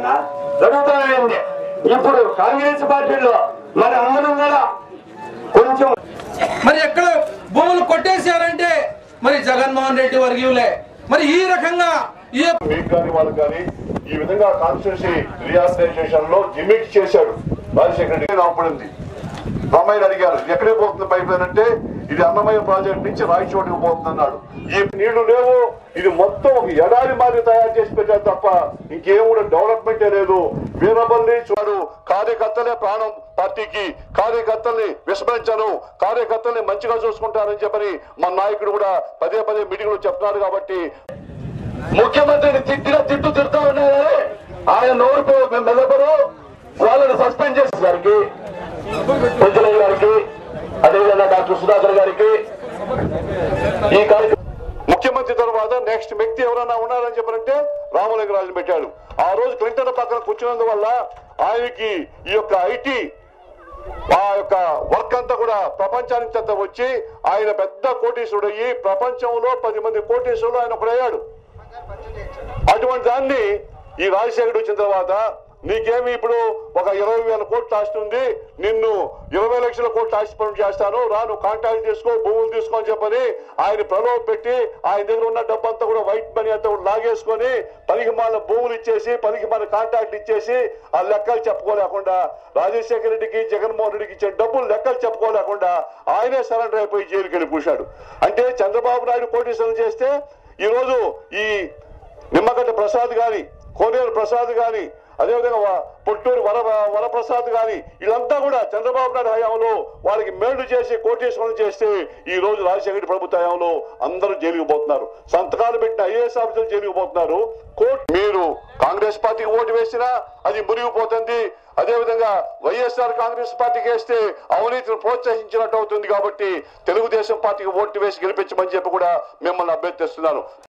జరుగుతానా? జరుగుతానండి. ఇప్పుడు కాంగ్రెస్ పార్టీలో మరి అందరం కూడా కొంచెం మరి ఎక్కడ భూములు కొట్టేశారంటే మరి జగన్మోహన్ రెడ్డి వర్గీయులే. మరి ఈ రకంగా మీకు కానీ వాళ్ళకి కానీ ఈ విధంగా కాన్స్టిట్యూన్సీ రీఆర్గనైజేషన్ లో జిమిక్ చేశాడు రాజశేఖర రెడ్డి. రాపడింది రామయ్య అడిగారు ఎక్కడికి పోతుంది పైప్ లైన్ అంటే ఇది అన్నమయ్య ప్రాజెక్ట్ నుంచి రాయచోటికి పోతుంది అన్నాడు. ఈ నీళ్లు లేవు, ఇది మొత్తం ఒక ఎడారి మాదిరి తయారు చేసి పెట్టారు తప్ప ఇంకేం కూడా డెవలప్మెంటే లేదు. వీరబల్లి చూడు కార్యకర్తలే ప్రాణం పార్టీకి, కార్యకర్తల్ని విస్మరించాను, కార్యకర్తల్ని మంచిగా చూసుకుంటారని చెప్పని మా నాయకుడు కూడా పదే పదే మీటింగ్ లో చెప్తున్నారు. కాబట్టి ముఖ్యమంత్రిని తిడుతూ ఉన్నారు. ఆయన నోరు మెదపరు. వాళ్ళని సస్పెండ్ చేసే గారికి, పెంచలయ్య గారికి, అదేవిధంగా డాక్టర్ సుధాకర్ గారికి ఈ కార్యక్రమం ముఖ్యమంత్రి తర్వాత నెక్స్ట్ వ్యక్తి ఎవరైనా ఉన్నారని చెప్పారంటే రామలింగరాజుని పెట్టాడు. ఆ రోజు క్లింటన్ పక్కన కూర్చున్నందువల్ల ఆయనకి ఈ యొక్క ఐటీ ఆ యొక్క వర్క్ అంతా కూడా ప్రపంచానికి అంతా వచ్చి ఆయన పెద్ద కోటీశ్వరుడు అయ్యి ప్రపంచంలో 10 మంది కోటీశ్వరుడు ఆయన ఒకడయ్యాడు. అటువంటి దాన్ని ఈ రాజశేఖరుడు వచ్చిన తర్వాత నీకేమి ఇప్పుడు ఒక 20,000 కోట్లు ఆస్తి ఉంది, నిన్ను 20 లక్షల కోట్లు ఆస్తి పనులు చేస్తాను, రాను కాంటాక్ట్ చేసుకో, భూములు తీసుకో అని చెప్పని ఆయన ప్రలోభ పెట్టి ఆయన దగ్గర ఉన్న డబ్బంతా కూడా వైట్ మనీ అంతా కూడా లాగేసుకొని పనికిమాల భూములు ఇచ్చేసి పనికిమాల కాంటాక్ట్లు ఇచ్చేసి ఆ లెక్కలు చెప్పుకోలేకుండా రాజశేఖర రెడ్డికి జగన్మోహన్ రెడ్డికి ఇచ్చే డబ్బులు లెక్కలు చెప్పుకోలేకుండా ఆయనే సరెండర్ అయిపోయి జైలుకి వెళ్ళి కూర్చాడు. అంటే చంద్రబాబు నాయుడు కోటీశ్వరం చేస్తే ఈరోజు ఈ నిమ్మగడ్డ ప్రసాద్ గాని, కోనేరు ప్రసాద్ గాని, అదేవిధంగా పొట్టూరు వరప్రసాద్ గాని వీళ్ళంతా కూడా చంద్రబాబు నాయుడు హయాంలో వాళ్ళకి మేళ్లు చేసి కోటేశ్వరం చేస్తే ఈ రోజు రాజశేఖర ప్రభుత్వ హయాంలో అందరూ జైలుకు పోతున్నారు. సంతకాలు పెట్టిన ఐఏఎస్ ఆఫీసర్లు జైలుకు పోతున్నారు. మీరు కాంగ్రెస్ పార్టీకి ఓటు వేసినా అది మురిగిపోతుంది. అదేవిధంగా వైఎస్ఆర్ కాంగ్రెస్ పార్టీకి వేస్తే అవినీతిని ప్రోత్సహించినట్టు అవుతుంది. కాబట్టి తెలుగుదేశం పార్టీకి ఓటు వేసి గెలిపించమని చెప్పి కూడా మిమ్మల్ని అభ్యర్థిస్తున్నాను.